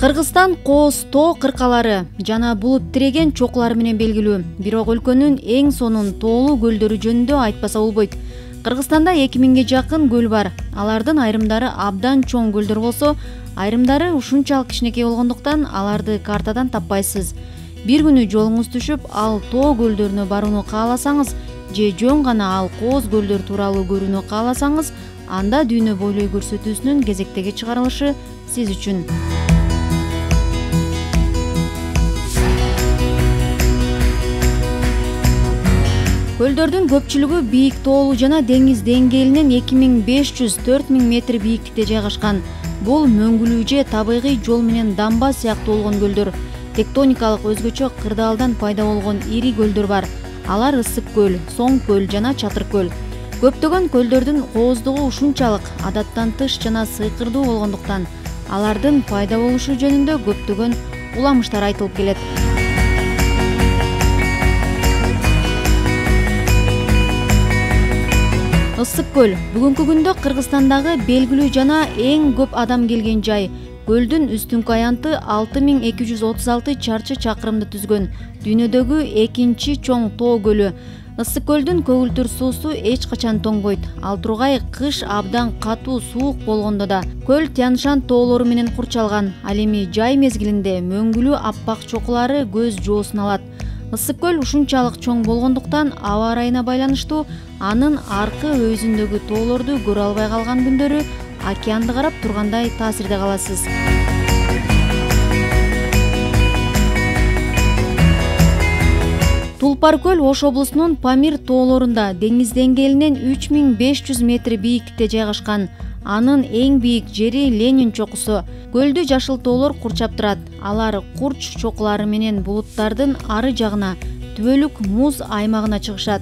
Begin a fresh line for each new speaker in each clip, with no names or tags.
Кыргызстан кооз тоо кыркалары жана булут тиреген чокулары менен белгилүү. Бирок өлкөнүн эң сонун тоолуу көлдөрү жөнүндө айтпаса болбойт. Кыргызстанда 2000ге жакын көл бар. Алардын айрымдары абдан чоң көлдөр болсо, айрымдары ушунчалык кичинекей болгондуктан аларды картадан таппайсыз. Бир күнү жолуңуз түшүп, ал тоо көлдөрүнө барууну кааласаңыз же жөн гана ал кооз көлдөр тууралуу көрүүнү кааласаңыз, анда дүйнө бойлой көрсөтүүсүнүн кезектеги чыгарылышы сиз үчүн. Көлдөрдүн көпчүлүгү бийик тоолуу жана деңиз деңгээлинен 2500–4000 метр бийиктикте жайгашкан. Бул мөңгүлүү же табигый жол менен дамба сыяктуу болгон көлдөр. Тектоникалык өзгөчө кырдаалдан пайда болгон ири көлдөр бар. Алар Ысык көл, Соң көл жана Чатыр көл. Көптөгөн көлдөрдүн кооздугу ушунчалык адаттан тыш жана сыйкырдуу болгондуктан алардын пайда болушу жөнүндө көптөгөн уламыштар айтылып келет. Ысык көл бүгүнкү күндө Кыргызстандагы белгилүү жана эң көп адам келген жай. Көлдүн үстүңкү аянты 6236 чарчы чакырымды түзгөн. Дүйнөдөгү экинчи чоң тоо көлү. Ысык көлдүн көгүлтүр суусу эч качан тоңбойт. Ал тургай кыш абдан катуу суук болгондо да көл Тянь-Шань тоолору менен курчалган. Ал эми жай мезгилинде мөңгүлүү аппак чокулары көз жоосун алат. Ысык көл ушунчалык чоң болгондуктан аба ырайына байланыштуу анын аркы өйүзүндөгү тоолорду көрө албай калган күндөрү океанды карап тургандай таасирде каласыз. Тулпар көл Ош облусунун Памир тоолорунда деңиз деңгээлинен 3500 метр бийиктикте жайгашкан. Анын эң бийик жери Ленин чокусу. Көлдү жашыл тоолор курчап турат. Алар курч чокулары менен булуттардын ары жагына, түбөлүк муз аймагына чыгышат.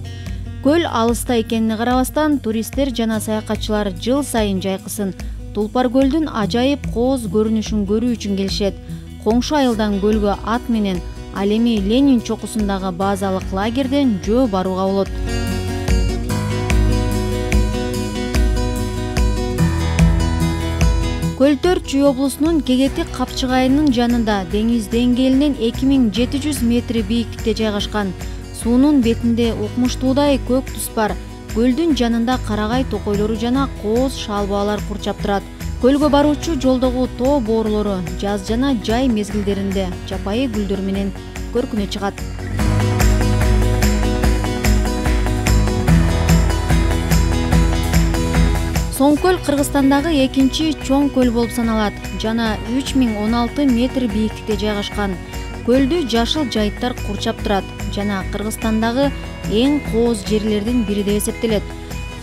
Көл алыста экенине карабастан, туристтер жана саякатчылар жыл сайын жайкысын Тулпар көлдүн ажайып кооз көрүнүшүн көрүү үчүн келишет. Коңшу айылдан көлгө ат менен, ал эми Ленин чокусундагы базалык лагерден жөө барууга болот. Көлтөр Чүй облусунун Кегети капчыгайынын жанында деңиз деңгээлинен 2700 метр бийиктикте жайгашкан. Суунун бетинде укмуштуудай көк түс бар. Көлдүн жанында карагай токойлору жана кооз шалбаалар курчап турат. Көлгө баруучу жолдогу тоо боорулору жаз жана жай мезгилдеринде жапайы гүлдөр менен көркүнө чыгат. Соң көл Кыргызстандагы экинчи чоң көл болуп саналат жана 3016 метр бийиктикте жайгашкан. Көлдү жашыл жайыттар курчап турат жана Кыргызстандагы эң кооз жерлердин бири деп эсептелет.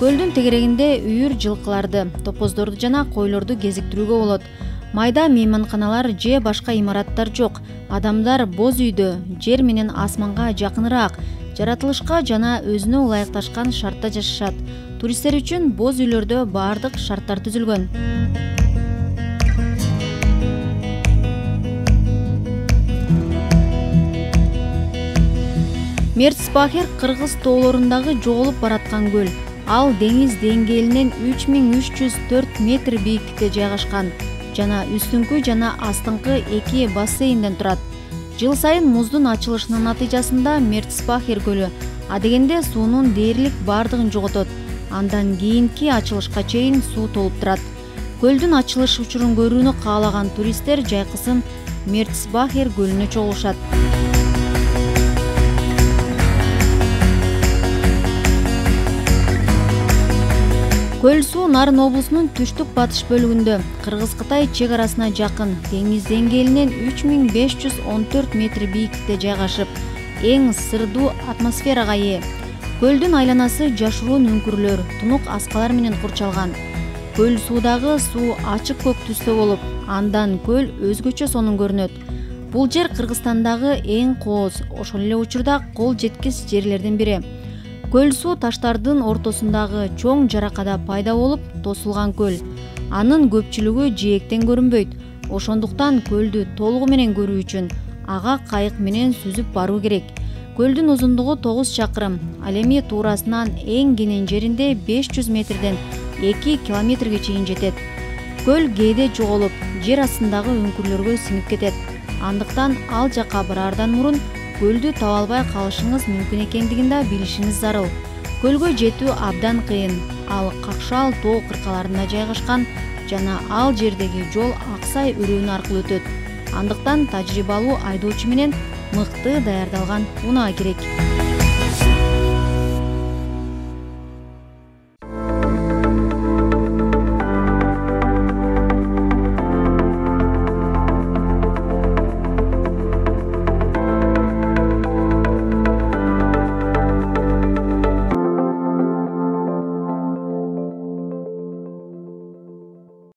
Көлдүн тегерегинде үйүр жылкыларды, топоздорду жана койлорду кезиктирүүгө болот. Майда мейманканалар же башка имараттар жок. Адамдар боз үйдө, жер менен асманга жакыныраак, жаратылышка жана өзүнө ылайыкташкан шартта жашашат. Туристтер үчүн боз үйлөрдө бардык шарттар түзүлгөн. Мерцбахер Кыргыз тоолорундагы жоголуп бараткан көл. Ал деңиз деңгээлинен 3304 метр бийиктикте жайгашкан жана үстүңкү жана астыңкы эки бассейнден турат. Жыл сайын муздун ачылышынын натыйжасында Мерцбахер көлү адегенде суунун дээрлик бардыгын жоготот. Андан кийинки ачылышка чейин суу толуп турат. Көлдүн ачылыш учурун көрүүнү каалаган туристтер жайкысын Мерцбахер көлүнө чогулушат. Көл суу Нарын облусунун түштүк батыш бөлүгүндө, Кыргыз-Кытай чек арасына жакын, деңиз деңгээлинен 3514 метр бийиктикте жайгашып, эң сырдуу атмосферага ээ. Көлдүн айланасы жашыруун үңкүрлөр, тунук аскалар менен курчалган. Көл суудагы суу ачык көк түстө болуп, андан көл өзгөчө сонун көрүнөт. Бул жер Кыргызстандагы эң кооз, ошол эле учурда кол жеткис жерлердин бири. Көл суу таштардын ортосундагы чоң жаракада пайда болуп тосулган көл. Анын көпчүлүгү жээктен көрүнбөйт. Ошондуктан көлдү толугу менен көрүү үчүн ага кайык менен сүзүп баруу керек. Көлдүн узундугу 9 чакырым. Ал эми туурасынан эң кенен жеринде 500 метрден 2 километрге чейин жетет. Көл кээде жоголуп, жер астындагы үңкүрлөргө сиңип кетет. Андыктан ал жакка бараардан мурун көлдү таба албай калышыңыз мүмкүн экендигин да билишиңиз зарыл. Көлгө жетүү абдан кыйын. Ал какшаал тоо кыркаларында жайгашкан жана ал жердеги жол Аксай өрөөнү аркылуу өтөт. Андыктан тажрыйбалуу айдоочу менен мыкты даярдалган унаа керек.